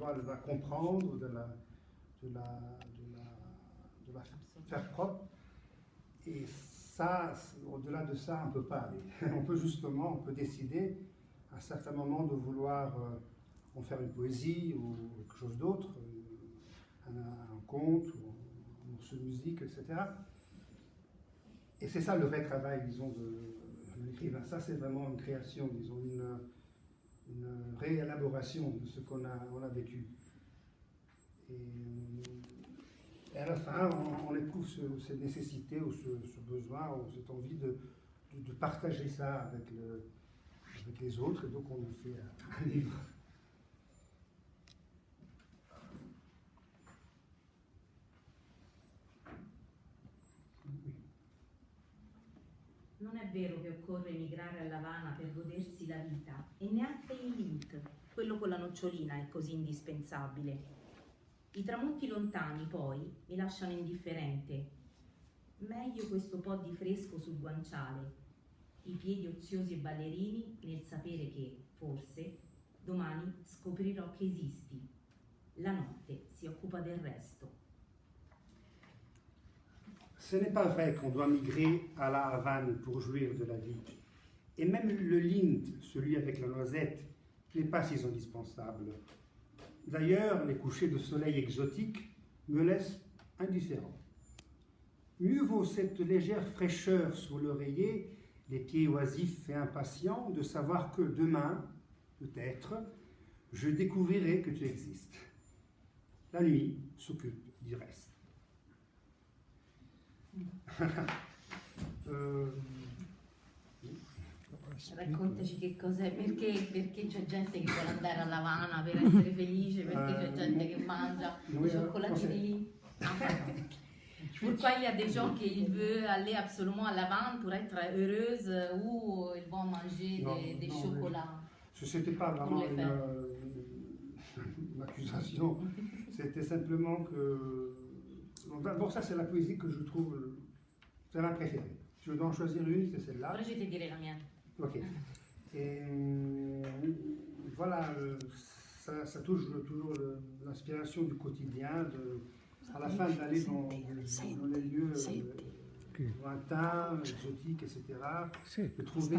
pas de la comprendre, de la faire propre. Et ça, au-delà de ça, on ne peut pas aller. On peut décider à un certain moment de vouloir en faire une poésie ou quelque chose d'autre, un conte, ou un morceau de musique, etc. Et c'est ça le vrai travail, disons, de l'écrivain. Ça, c'est vraiment une création, disons, une réélaboration de ce qu'on a vécu. Et à la fin, on éprouve cette nécessité ou ce besoin ou cette envie de partager ça avec les autres, et donc on en fait un livre. Non è vero che occorre emigrare a L'Avana per godersi la vita, e neanche il Lint, quello con la nocciolina, è così indispensabile. I tramonti lontani, poi, mi lasciano indifferente. Meglio questo po' di fresco sul guanciale, i piedi oziosi e ballerini nel sapere che, forse, domani scoprirò che esisti. La notte si occupa del resto. Ce n'est pas vrai qu'on doit migrer à la Havane pour jouir de la vie. Et même le Lint, celui avec la noisette, n'est pas si indispensable. D'ailleurs, les couchers de soleil exotiques me laissent indifférent. Mieux vaut cette légère fraîcheur sous l'oreiller, les pieds oisifs et impatients, de savoir que demain, peut-être, je découvrirai que tu existes. La nuit s'occupe du reste. Raccontaci che cos'è, perché c'è gente che vuole andare a L'Avana per essere felice, perché c'è gente che mangia i cioccolatini lì. Pourquoi il y a des gens qui veulent aller absolument à L'Avana pour être heureuse ou ils vont manger des chocolats? C'était pas vraiment une accusation, c'était simplement que... Bon, ça c'est la poésie que je trouve, c'est ma préférée. Si je dois en choisir une, c'est celle-là. Ora je te dirai la mienne. Ok. Et voilà, ça touche toujours l'inspiration du quotidien, à la fin d'aller dans les lieux lointains, exotiques, etc., de trouver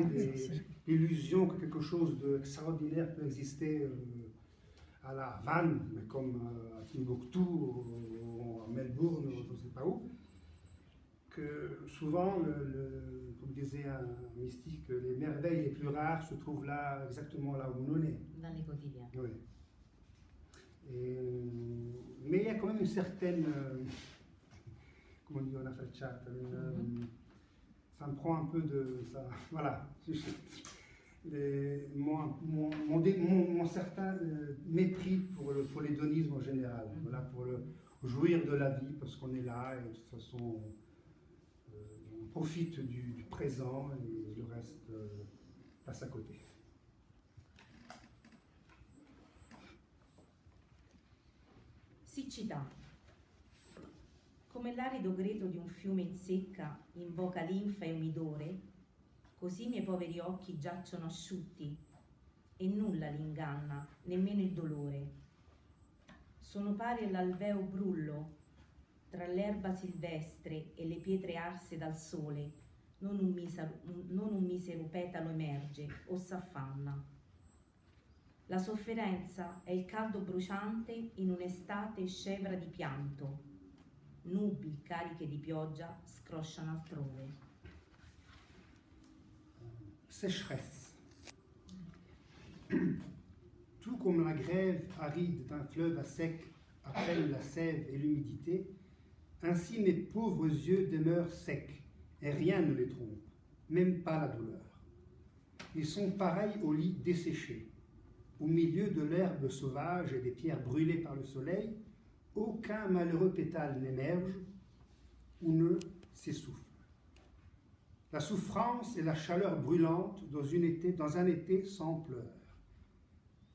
l'illusion que quelque chose d'extraordinaire peut exister à la Havane, comme à Timbuktu, ou à Melbourne, ou je ne sais pas où, que souvent, comme disait un mystique, les merveilles les plus rares se trouvent là, exactement là où on est. Dans les quotidiens. Oui. Mais il y a quand même une certaine, comment dire, una facciata, ça me prend un peu de ça, voilà. Mon certain mépris pour l'hédonisme en général, voilà, pour le jouir de la vie, parce qu'on est là, et de toute façon, on profite du présent, et le reste passe à côté. Siccità. Come l'arido greto di un fiume in secca invoca linfa e umidore, così i miei poveri occhi giacciono asciutti e nulla li inganna, nemmeno il dolore. Sono pari all'alveo brullo, tra l'erba silvestre e le pietre arse dal sole, non un misero petalo emerge o s'affanna. La sofferenza è il caldo bruciante in un'estate scevra di pianto. Nubi cariche di pioggia scrosciano altrove. Sécheresse. Tout comme la grève aride d'un fleuve à sec appelle la sève et l'humidité, ainsi mes pauvres yeux demeurent secs, et rien ne les trompe, même pas la douleur. Ils sont pareils au lit desséché. Au milieu de l'herbe sauvage et des pierres brûlées par le soleil, aucun malheureux pétale n'émerge ou ne s'essouffle. La souffrance et la chaleur brûlante dans un été sans pleurs.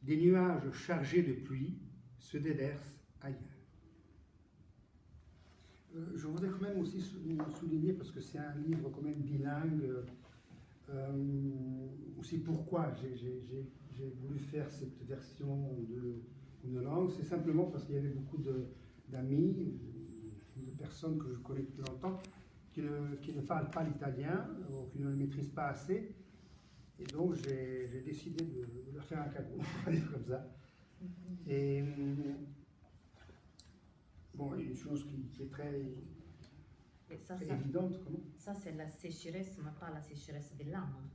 Des nuages chargés de pluie se déversent ailleurs. Je voudrais quand même aussi souligner, parce que c'est un livre quand même bilingue, aussi pourquoi j'ai voulu faire cette version de langue. Non, c'est simplement parce qu'il y avait beaucoup d'amis, de personnes que je connais depuis longtemps, qui ne parlent pas l'italien, ou qui ne le maîtrisent pas assez. Et donc, j'ai décidé de leur faire un cadeau, on va dire comme ça. Et bon, une chose qui est très Et ça, évidente, comment? ça c'est la sécheresse, mais pas la sécheresse de l'âme.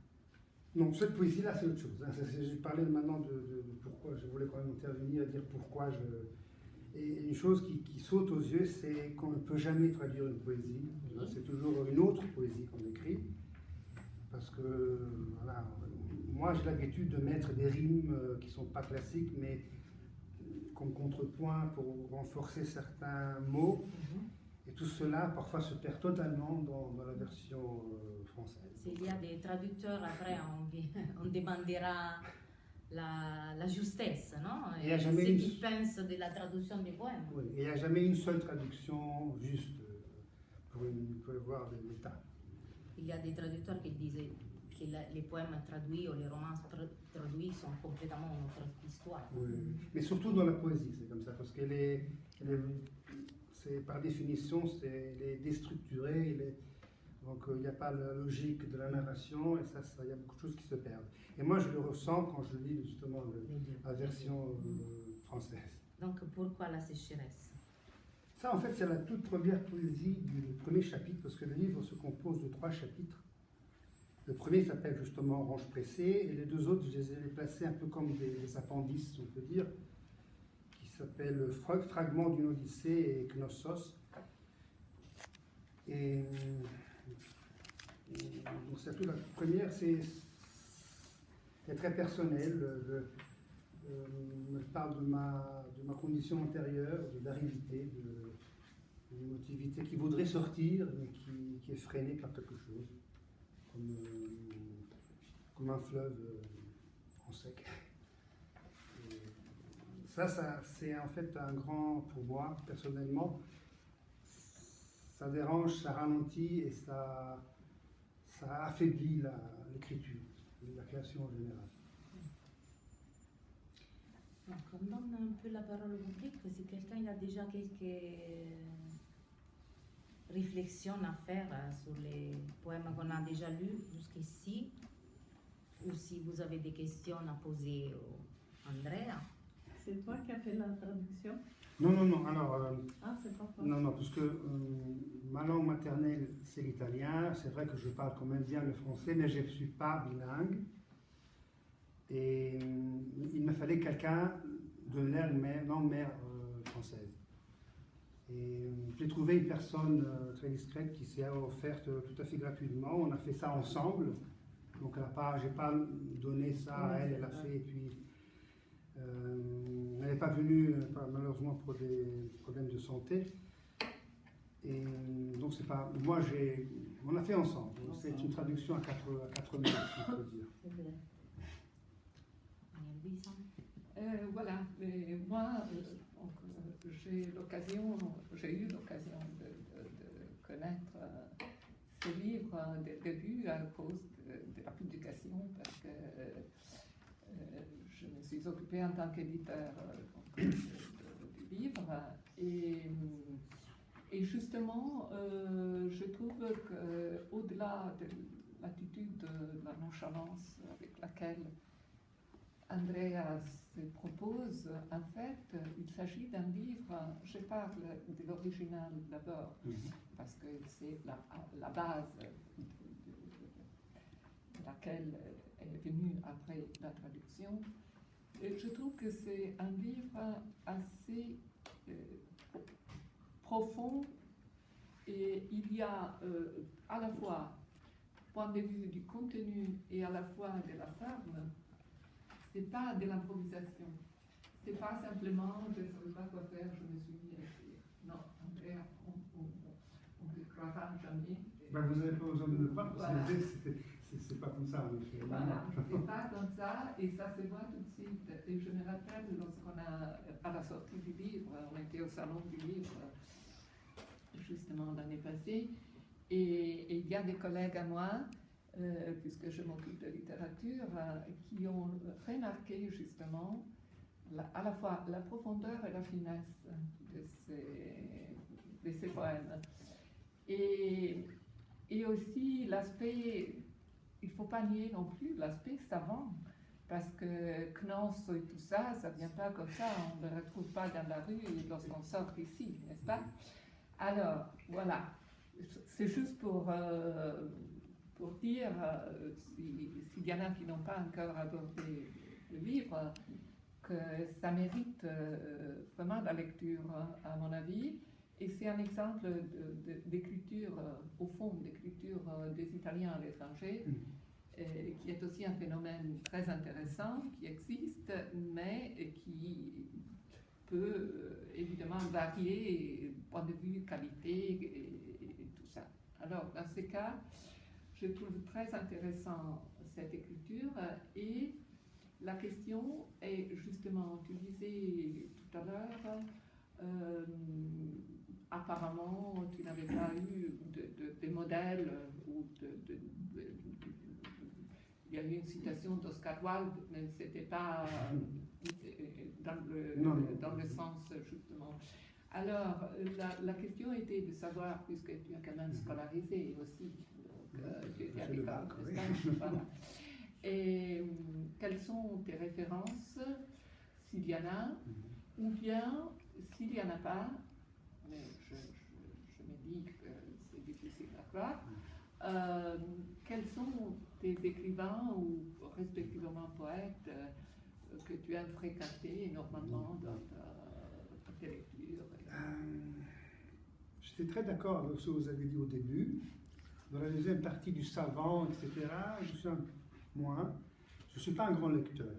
Non, cette poésie-là, c'est autre chose. Hein. J'ai parlé maintenant de pourquoi, je voulais quand même intervenir et dire pourquoi je... Et une chose qui saute aux yeux, c'est qu'on ne peut jamais traduire une poésie. C'est toujours une autre poésie qu'on écrit. Parce que, voilà, moi j'ai l'habitude de mettre des rimes qui ne sont pas classiques, mais comme contrepoint pour renforcer certains mots. Et tout cela, parfois, se perd totalement dans la version française. S'il y a des traducteurs, après, on demandera la justesse, non? Il y a Ce jamais qu'ils pensent de la traduction des poèmes. Oui, il n'y a jamais une seule traduction juste pour voir l'état. Il y a des traducteurs qui disent que les poèmes traduits ou les romans traduits sont complètement une autre histoire. Oui. Mais surtout dans la poésie, c'est comme ça, parce qu'elle est, par définition, elle est déstructurée, donc il n'y a pas la logique de la narration, et ça, il y a beaucoup de choses qui se perdent. Et moi, je le ressens quand je lis justement la version française. Donc, pourquoi la sécheresse? Ça, en fait, c'est la toute première poésie du premier chapitre, parce que le livre se compose de 3 chapitres. Le premier s'appelle justement Orange pressée, et les 2 autres, je les ai placés un peu comme des appendices, on peut dire, qui s'appellent Fragment d'une Odyssée et Knossos. Et donc, c'est la première, c'est très personnel. Elle parle de ma condition antérieure, de l'aridité, d'une émotivité qui voudrait sortir, mais qui est freinée par quelque chose, comme un fleuve en sec. Et ça c'est en fait un grand, pour moi, personnellement, ça dérange, ça ralentit et ça affaiblit l'écriture, la création en général. Donc, on donne un peu la parole au public, si quelqu'un a déjà quelques réflexions à faire sur les poèmes qu'on a déjà lus jusqu'ici, ou si vous avez des questions à poser à Andrea. C'est toi qui as fait la traduction? Non, alors... c'est pas toi. Non, parce que ma langue maternelle, c'est l'italien. C'est vrai que je parle quand même bien le français, mais je ne suis pas bilingue. Et il me fallait quelqu'un de langue mère française. Et j'ai trouvé une personne très discrète qui s'est offerte tout à fait gratuitement. On a fait ça ensemble. Donc je n'ai pas donné ça à elle, elle a fait. Et puis, elle n'est pas venue, malheureusement, pour des problèmes de santé. Et donc, c'est pas. Moi, on a fait ensemble. C'est une traduction à 4 minutes, si on peut dire. Voilà, mais moi, j'ai eu l'occasion de connaître ce livre dès le début à cause de la publication, parce que je me suis occupée en tant qu'éditeur du livre, et justement, je trouve qu'au-delà de l'attitude de la nonchalance avec laquelle Andrea se propose, en fait, il s'agit d'un livre, je parle de l'original d'abord, parce que c'est la base de laquelle est venue après la traduction. Et je trouve que c'est un livre assez profond, et il y a à la fois, point de vue du contenu et à la fois de la forme. C'est pas de l'improvisation. C'est pas simplement je ne savais pas quoi faire, je me suis mis à écrire. Non, Andrea, on ne croira jamais. Ben, vous n'avez pas besoin de le croire, parce que c'est pas comme ça, en effet. Voilà, c'est pas comme ça, et ça se voit tout de suite. Et je me rappelle lorsqu'on à la sortie du livre, on était au salon du livre, justement l'année passée, et il y a des collègues à moi, puisque je m'occupe de littérature, qui ont remarqué justement à la fois la profondeur et la finesse de ces poèmes. Et aussi l'aspect, il ne faut pas nier non plus l'aspect savant, parce que Knans et tout ça, ça ne vient pas comme ça, on ne le retrouve pas dans la rue lorsqu'on sort ici, n'est-ce pas? Alors, voilà, c'est juste pour dire, s'il y en a qui n'ont pas encore abordé le livre, que ça mérite vraiment la lecture, à mon avis. Et c'est un exemple d'écriture, au fond, d'écriture des Italiens à l'étranger, qui est aussi un phénomène très intéressant, qui existe, mais qui peut évidemment varier point de vue qualité et tout ça. Alors, dans ces cas, je trouve très intéressant cette écriture, et la question est justement, tu disais tout à l'heure, apparemment tu n'avais pas eu de modèle, ou il y a eu une citation d'Oscar Wilde, mais ce n'était pas dans le sens justement. Alors, la question était de savoir, puisque tu as quand même scolarisé aussi, donc tu étais à l'école, voilà. Et quelles sont tes références, s'il y en a, ou bien, s'il n'y en a pas, mais je me dis que c'est difficile à croire, quels sont tes écrivains ou respectivement poètes que tu aimes fréquenter normalement dans tes lectures? J'étais très d'accord avec ce que vous avez dit au début. Dans la deuxième partie du savant, etc., je suis moins. Je ne suis pas un grand lecteur.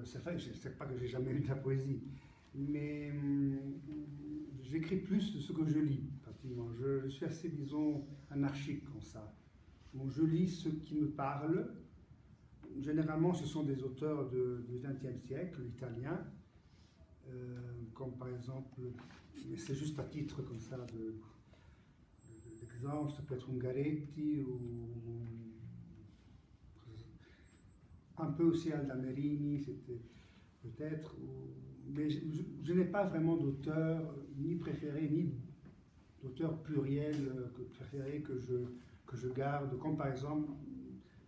C'est vrai, je ne sais pas que j'ai jamais lu de la poésie, mais j'écris plus de ce que je lis, pratiquement. Je suis assez, disons, anarchique comme ça. Bon, je lis ce qui me parle. Généralement, ce sont des auteurs du XXe siècle, italiens, comme par exemple, mais c'est juste à titre comme ça d'exemple, ça peut être Ungaretti ou un peu aussi Alda Merini, c'était peut-être, mais je n'ai pas vraiment d'auteur ni préféré, ni d'auteur pluriel préféré que je garde, comme par exemple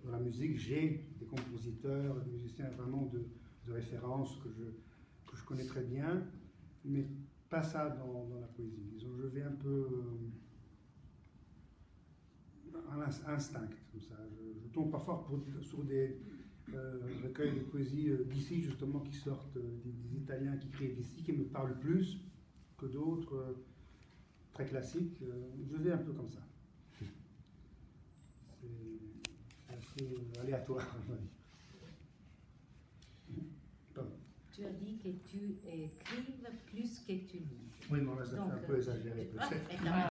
dans la musique, j'ai des compositeurs, des musiciens vraiment de référence que je connais très bien, mais pas ça dans la poésie. Disons, je vais un peu à instinct, comme ça. Je tombe parfois sur des recueils de poésie d'ici, justement, qui sortent, des Italiens qui écrivent d'ici, qui me parlent plus que d'autres, très classiques. Je vais un peu comme ça. C'est assez aléatoire, on va dire. Tu as dit que tu écrives plus que tu lis. Oui, mais là, ça fait un peu exagéré, peut-être.